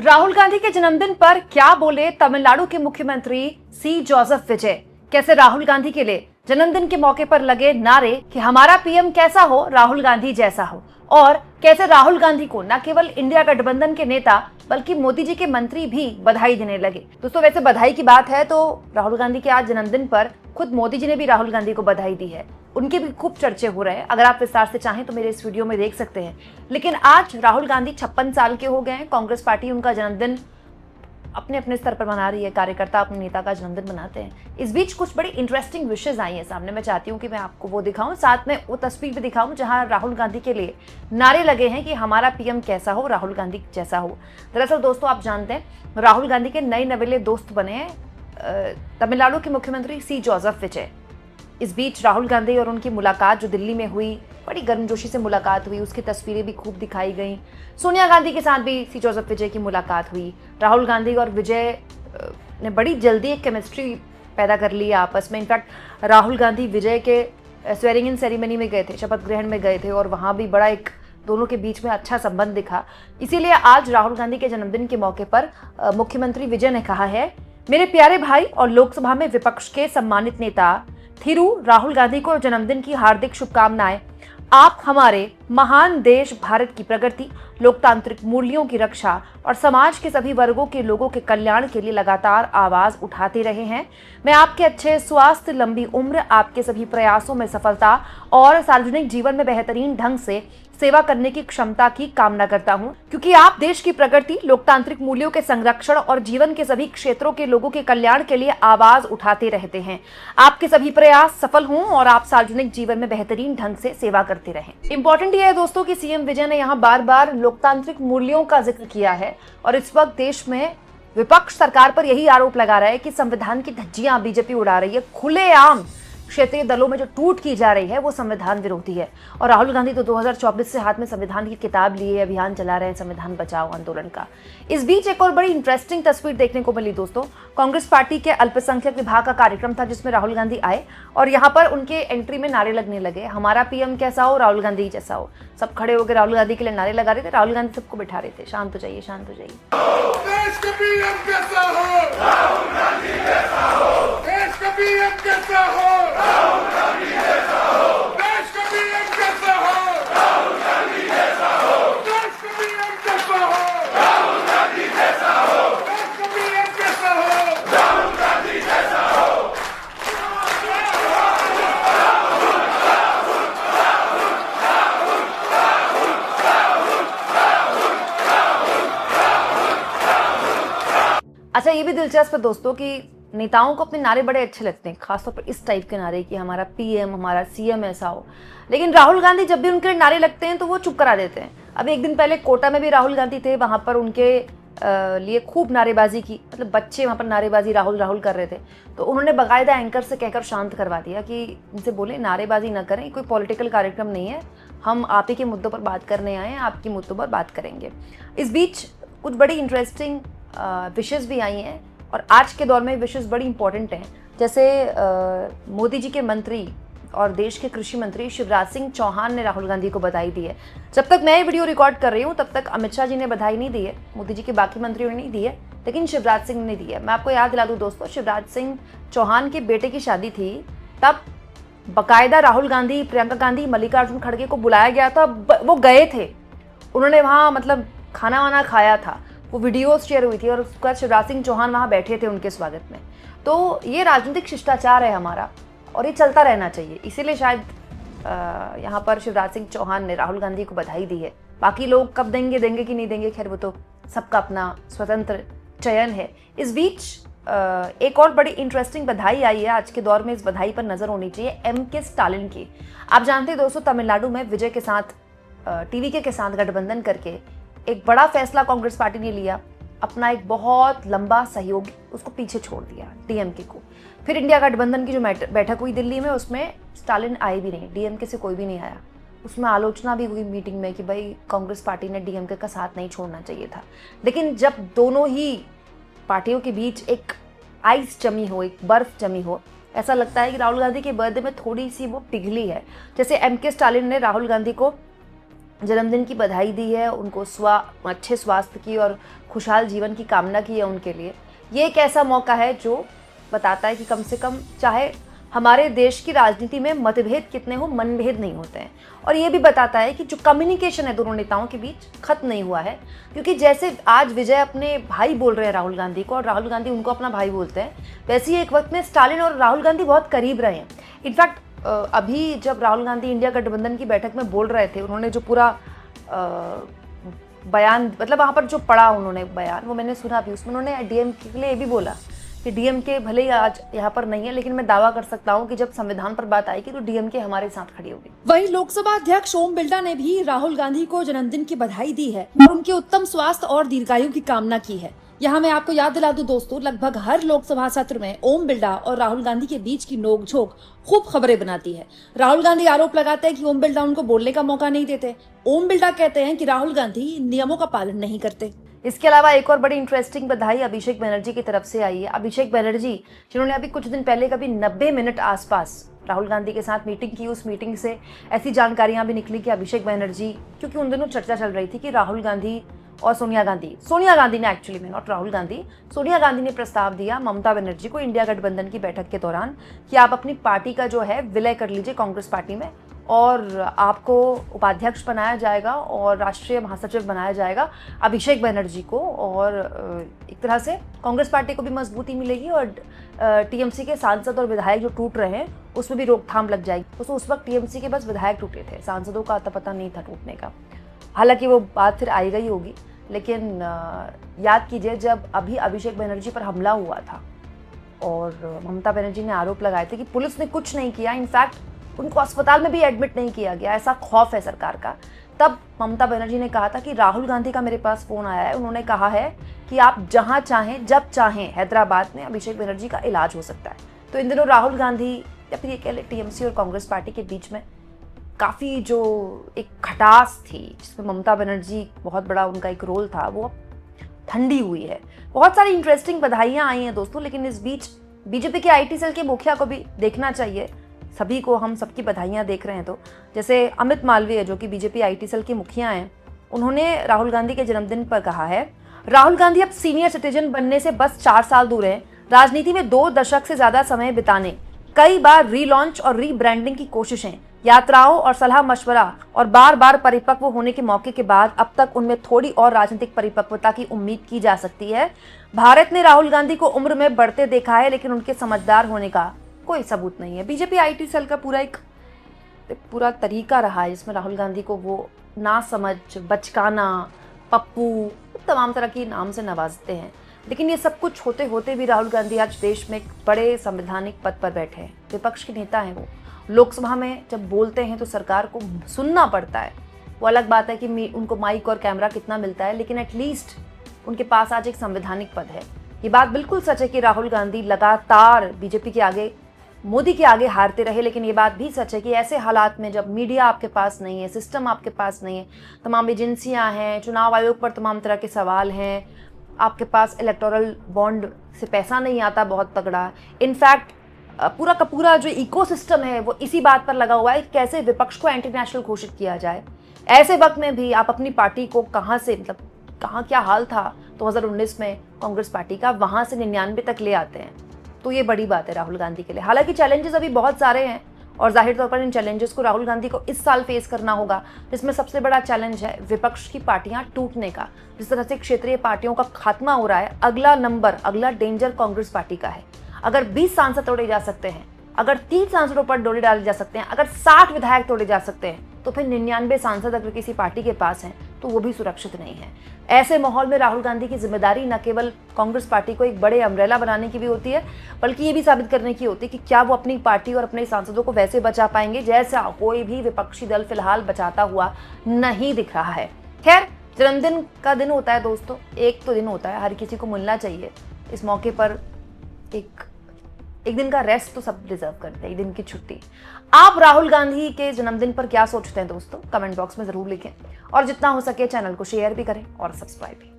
राहुल गांधी के जन्मदिन पर क्या बोले तमिलनाडु के मुख्यमंत्री सी जोसेफ विजय। कैसे राहुल गांधी के लिए जन्मदिन के मौके पर लगे नारे कि हमारा पीएम कैसा हो, राहुल गांधी जैसा हो। और कैसे राहुल गांधी को न केवल इंडिया गठबंधन के नेता बल्कि मोदी जी के मंत्री भी बधाई देने लगे। दोस्तों, वैसे बधाई की बात है तो राहुल गांधी के आज जन्मदिन पर खुद मोदी जी ने भी राहुल गांधी को बधाई दी है। उनके भी खूब चर्चे हो रहे हैं। अगर आप विस्तार से चाहें तो मेरे इस वीडियो में देख सकते हैं। लेकिन आज राहुल गांधी 56 साल के हो गए हैं। कांग्रेस पार्टी उनका जन्मदिन अपने अपने स्तर पर मना रही है। कार्यकर्ता अपने नेता का जन्मदिन मनाते हैं। इस बीच कुछ बड़ी इंटरेस्टिंग विशेष आई है सामने। मैं चाहती हूँ कि मैं आपको वो दिखाऊं, साथ में वो तस्वीर भी दिखाऊं जहां राहुल गांधी के लिए नारे लगे हैं कि हमारा पीएम कैसा हो, राहुल गांधी जैसा हो। दरअसल दोस्तों, आप जानते हैं राहुल गांधी के नए नवेले दोस्त बने हैं तमिलनाडु के मुख्यमंत्री सी जोसेफ विजय। इस बीच राहुल गांधी और उनकी मुलाकात जो दिल्ली में हुई, बड़ी गर्मजोशी से मुलाकात हुई, उसकी तस्वीरें भी खूब दिखाई गई। सोनिया गांधी के साथ भी सी जोसेफ विजय की मुलाकात हुई। राहुल गांधी और विजय ने बड़ी जल्दी एक केमिस्ट्री पैदा कर ली आपस में। इनफैक्ट राहुल गांधी विजय के स्वेरिंग इन सेरेमनी में गए थे, शपथ ग्रहण में गए थे, और वहाँ भी बड़ा एक दोनों के बीच में अच्छा संबंध दिखा। इसीलिए आज राहुल गांधी के जन्मदिन के मौके पर मुख्यमंत्री विजय ने कहा है, मेरे प्यारे भाई और लोकसभा में विपक्ष के सम्मानित नेता थिरू राहुल गांधी को जन्मदिन की हार्दिक शुभकामनाएं। आप हमारे महान देश भारत की प्रगति, लोकतांत्रिक मूल्यों की रक्षा और समाज के सभी वर्गों के लोगों के कल्याण के लिए लगातार आवाज उठाते रहे हैं। मैं आपके अच्छे स्वास्थ्य, लंबी उम्र, आपके सभी प्रयासों में सफलता और सार्वजनिक जीवन में बेहतरीन ढंग से सेवा करने की क्षमता की कामना करता हूं, क्योंकि आप देश की प्रगति, लोकतांत्रिक मूल्यों के संरक्षण और जीवन के सभी क्षेत्रों के लोगों के कल्याण के लिए आवाज उठाते रहते हैं। आपके सभी प्रयास सफल हों और आप सार्वजनिक जीवन में बेहतरीन ढंग से सेवा करते रहें। इंपॉर्टेंट यह है दोस्तों कि सीएम विजय ने यहाँ बार बार लोकतांत्रिक मूल्यों का जिक्र किया है, और इस वक्त देश में विपक्ष सरकार पर यही आरोप लगा रहा है कि संविधान की धज्जियां बीजेपी उड़ा रही है। खुलेआम क्षेत्रीय दलों में जो टूट की जा रही है वो संविधान विरोधी है। और राहुल गांधी तो 2024 से हाथ में संविधान की किताब लिए अभियान चला रहे हैं, संविधान बचाओ आंदोलन का। इस बीच एक और बड़ी इंटरेस्टिंग तस्वीर देखने को मिली दोस्तों। कांग्रेस पार्टी के अल्पसंख्यक विभाग का कार्यक्रम था जिसमें राहुल गांधी आए, और यहाँ पर उनके एंट्री में नारे लगने लगे, हमारा पीएम कैसा हो, राहुल गांधी जैसा हो। सब खड़े होकर राहुल गांधी के लिए नारे लगा रहे थे। राहुल गांधी सबको बिठा रहे थे, शांत हो जाइए, शांत हो जाइए। देश का पीएम कैसा हो, राहुल गांधी जैसा हो। देश का पीएम कैसा हो, राहुल गांधी जैसा हो। देश का पीएम कैसा हो, राहुल गांधी जैसा हो। देश का पीएम कैसा हो, राहुल गांधी जैसा हो। देश का पीएम कैसा हो, राहुल गांधी जैसा हो। अच्छा, ये भी दिलचस्प है दोस्तों कि नेताओं को अपने नारे बड़े अच्छे लगते हैं, खासतौर पर इस टाइप के नारे कि हमारा पीएम, हमारा सीएम ऐसा हो। लेकिन राहुल गांधी जब भी उनके नारे लगते हैं तो वो चुप करा देते हैं। अब एक दिन पहले कोटा में भी राहुल गांधी थे, वहां पर उनके लिए खूब नारेबाजी की, मतलब बच्चे वहां पर नारेबाजी राहुल राहुल कर रहे थे, तो उन्होंने बाकायदा एंकर से कहकर शांत करवा दिया कि इनसे बोले नारेबाजी न करें, कोई पॉलिटिकल कार्यक्रम नहीं है, हम आप ही के मुद्दों पर बात करने आए हैं, आपके मुद्दों पर बात करेंगे। इस बीच कुछ बड़ी इंटरेस्टिंग विशेष भी आई हैं, और आज के दौर में विशेष बड़ी इंपॉर्टेंट हैं। जैसे मोदी जी के मंत्री और देश के कृषि मंत्री शिवराज सिंह चौहान ने राहुल गांधी को बधाई दी है। जब तक मैं ये वीडियो रिकॉर्ड कर रही हूँ तब तक अमित शाह जी ने बधाई नहीं दी है, मोदी जी के बाकी मंत्रियों ने नहीं दी है, लेकिन शिवराज सिंह ने दी है। मैं आपको याद दिला दूँ दोस्तों, शिवराज सिंह चौहान के बेटे की शादी थी, तब बाकायदा राहुल गांधी, प्रियंका गांधी, मल्लिकार्जुन खड़गे को बुलाया गया था। वो गए थे, उन्होंने वहाँ मतलब खाना वाना खाया था, वो वीडियोस शेयर हुई थी, और उसके बाद शिवराज सिंह चौहान वहाँ बैठे थे उनके स्वागत में। तो ये राजनीतिक शिष्टाचार है हमारा, और ये चलता रहना चाहिए। इसीलिए शायद यहाँ पर शिवराज सिंह चौहान ने राहुल गांधी को बधाई दी है। बाकी लोग कब देंगे, देंगे कि नहीं देंगे, खैर वो तो सबका अपना स्वतंत्र चयन है। इस बीच एक और बड़ी इंटरेस्टिंग बधाई आई है आज के दौर में। इस बधाई पर नजर होनी चाहिए एमके स्टालिन की। आप जानते हैं दोस्तों, तमिलनाडु में विजय के साथ टीवीके के साथ गठबंधन करके एक बड़ा फैसला कांग्रेस पार्टी ने लिया, अपना एक बहुत लंबा सहयोग उसको पीछे छोड़ दिया, डीएमके को। फिर इंडिया गठबंधन की जो बैठक हुई दिल्ली में, उसमें स्टालिन आए भी नहीं, डीएमके से कोई भी नहीं आया। उसमें आलोचना भी हुई मीटिंग में कि भाई कांग्रेस पार्टी ने डीएमके का साथ नहीं छोड़ना चाहिए था। लेकिन जब दोनों ही पार्टियों के बीच एक आइस जमी हो, एक बर्फ जमी हो, ऐसा लगता है कि राहुल गांधी के बर्थडे में थोड़ी सी वो पिघली है। जैसे एमके स्टालिन ने राहुल गांधी को जन्मदिन की बधाई दी है, उनको अच्छे स्वास्थ्य की और खुशहाल जीवन की कामना की है उनके लिए। ये एक ऐसा मौका है जो बताता है कि कम से कम चाहे हमारे देश की राजनीति में मतभेद कितने हो, मनभेद नहीं होते हैं। और ये भी बताता है कि जो कम्युनिकेशन है दोनों नेताओं के बीच खत्म नहीं हुआ है, क्योंकि जैसे आज विजय अपने भाई बोल रहे हैं राहुल गांधी को और राहुल गांधी उनको अपना भाई बोलते हैं, वैसे ही एक वक्त में स्टालिन और राहुल गांधी बहुत करीब रहे हैं। इनफैक्ट अभी जब राहुल गांधी इंडिया गठबंधन की बैठक में बोल रहे थे, उन्होंने जो पूरा बयान, मतलब वहाँ पर जो पढ़ा उन्होंने बयान, वो मैंने सुना भी। उसमें उन्होंने डीएमके के लिए ये भी बोला कि डीएमके भले ही आज यहाँ पर नहीं है, लेकिन मैं दावा कर सकता हूँ कि जब संविधान पर बात आएगी तो डीएमके हमारे साथ खड़ी होगी। वहीं लोकसभा अध्यक्ष ओम बिरला ने भी राहुल गांधी को जन्मदिन की बधाई दी है और उनके उत्तम स्वास्थ्य और दीर्घायु की कामना की है। यहाँ मैं आपको याद दिला दूं दोस्तों, लगभग हर लोकसभा सत्र में ओम बिरला और राहुल गांधी के बीच की नोकझोंक खूब खबरें बनाती है। राहुल गांधी आरोप लगाते हैं कि ओम बिरला उनको बोलने का मौका नहीं देते। ओम बिरला कहते हैं कि राहुल गांधी नियमों का पालन नहीं करते। इसके अलावा एक और बड़ी इंटरेस्टिंग बधाई अभिषेक बनर्जी की तरफ से आई है। अभिषेक बनर्जी जिन्होंने अभी कुछ दिन पहले कभी 90 मिनट आसपास राहुल गांधी के साथ मीटिंग की, उस मीटिंग से ऐसी जानकारियां भी निकली कि अभिषेक बनर्जी, क्योंकि उन दिनों चर्चा चल रही थी कि राहुल गांधी और सोनिया गांधी ने एक्चुअली में, नॉट राहुल गांधी, सोनिया गांधी ने प्रस्ताव दिया ममता बनर्जी को इंडिया गठबंधन की बैठक के दौरान कि आप अपनी पार्टी का जो है विलय कर लीजिए कांग्रेस पार्टी में, और आपको उपाध्यक्ष बनाया जाएगा और राष्ट्रीय महासचिव बनाया जाएगा अभिषेक बनर्जी को, और एक तरह से कांग्रेस पार्टी को भी मजबूती मिलेगी और टीएमसी के सांसद और विधायक जो टूट रहे हैं उसमें भी रोकथाम लग जाएगी। तो उस वक्त टीएमसी के बस विधायक टूटे थे, सांसदों का अता पता नहीं था टूटने का। हालांकि वो बात फिर आई गई होगी, लेकिन याद कीजिए जब अभी अभिषेक बनर्जी पर हमला हुआ था और ममता बनर्जी ने आरोप लगाए थे कि पुलिस ने कुछ नहीं किया, इनफैक्ट उनको अस्पताल में भी एडमिट नहीं किया गया, ऐसा खौफ है सरकार का, तब ममता बनर्जी ने कहा था कि राहुल गांधी का मेरे पास फ़ोन आया है, उन्होंने कहा है कि आप जहां चाहें जब चाहें हैदराबाद में अभिषेक बनर्जी का इलाज हो सकता है। तो इन दिनों राहुल गांधी या फिर ये कह लें टीएमसी और कांग्रेस पार्टी के बीच में काफ़ी जो एक खटास थी, जिसमें ममता बनर्जी बहुत बड़ा उनका एक रोल था, वो ठंडी हुई है। बहुत सारी इंटरेस्टिंग बधाइयाँ आई हैं दोस्तों, लेकिन इस बीच बीजेपी के आईटी सेल के मुखिया को भी देखना चाहिए। सभी को हम सबकी बधाइयाँ देख रहे हैं, तो जैसे अमित मालवीय जो कि बीजेपी आईटी सेल के मुखिया हैं, उन्होंने राहुल गांधी के जन्मदिन पर कहा है, राहुल गांधी अब सीनियर सिटीजन बनने से बस 4 साल दूर हैं, राजनीति में 2 दशक से ज्यादा समय बिताने, कई बार रीलॉन्च और रीब्रांडिंग की कोशिशें, यात्राओं और सलाह मशवरा और बार बार परिपक्व होने के मौके के बाद अब तक उनमें थोड़ी और राजनीतिक परिपक्वता की उम्मीद की जा सकती है। भारत ने राहुल गांधी को उम्र में बढ़ते देखा है, लेकिन उनके समझदार होने का कोई सबूत नहीं है। बीजेपी आईटी सेल का पूरा तरीका रहा है जिसमें राहुल गांधी को वो ना समझ, बचकाना, पप्पू, तमाम तरह के नाम से नवाजते हैं। लेकिन ये सब कुछ होते होते भी राहुल गांधी आज देश में एक बड़े संवैधानिक पद पर बैठे हैं, विपक्ष के नेता हैं। वो लोकसभा में जब बोलते हैं तो सरकार को सुनना पड़ता है। वो अलग बात है कि उनको माइक और कैमरा कितना मिलता है, लेकिन एटलीस्ट उनके पास आज एक संवैधानिक पद है। ये बात बिल्कुल सच है कि राहुल गांधी लगातार बीजेपी के आगे, मोदी के आगे हारते रहे, लेकिन ये बात भी सच है कि ऐसे हालात में जब मीडिया आपके पास नहीं है, सिस्टम आपके पास नहीं है, तमाम एजेंसियां हैं, चुनाव आयोग पर तमाम तरह के सवाल हैं, आपके पास इलेक्टोरल बॉन्ड से पैसा नहीं आता बहुत तगड़ा, इनफैक्ट पूरा का पूरा जो इकोसिस्टम है वो इसी बात पर लगा हुआ है कि कैसे विपक्ष को एंटी नेशनल घोषित किया जाए। ऐसे वक्त में भी आप अपनी पार्टी को कहाँ क्या हाल था 2019 में कांग्रेस पार्टी का, वहाँ से 99 तक ले आते हैं। तो ये बड़ी बात है राहुल गांधी के लिए। हालांकि चैलेंजेस अभी बहुत सारे हैं और जाहिर तौर पर इन चैलेंजेस को राहुल गांधी को इस साल फेस करना होगा, जिसमें सबसे बड़ा चैलेंज है विपक्ष की पार्टियां टूटने का। जिस तरह से क्षेत्रीय पार्टियों का खात्मा हो रहा है, अगला डेंजर कांग्रेस पार्टी का है। अगर 20 सांसद तोड़े जा सकते हैं, अगर 3 सांसदों पर डोरे डाले जा सकते हैं, अगर 60 विधायक तोड़े जा सकते हैं, तो फिर 99 सांसद अगर किसी पार्टी के पास हैं तो वो भी सुरक्षित नहीं है। ऐसे माहौल में राहुल गांधी की जिम्मेदारी न केवल कांग्रेस पार्टी को एक बड़े अम्ब्रेला बनाने की भी होती है, बल्कि ये भी साबित करने की होती है कि क्या वो अपनी पार्टी और अपने सांसदों को वैसे बचा पाएंगे जैसा कोई भी विपक्षी दल फिलहाल बचाता हुआ नहीं दिख रहा है। खैर, जन्मदिन का दिन होता है दोस्तों, एक तो दिन होता है, हर किसी को मिलना चाहिए। इस मौके पर एक दिन का रेस्ट तो सब डिजर्व करते हैं, एक दिन की छुट्टी। आप राहुल गांधी के जन्मदिन पर क्या सोचते हैं दोस्तों? कमेंट बॉक्स में जरूर लिखें और जितना हो सके चैनल को शेयर भी करें और सब्सक्राइब भी।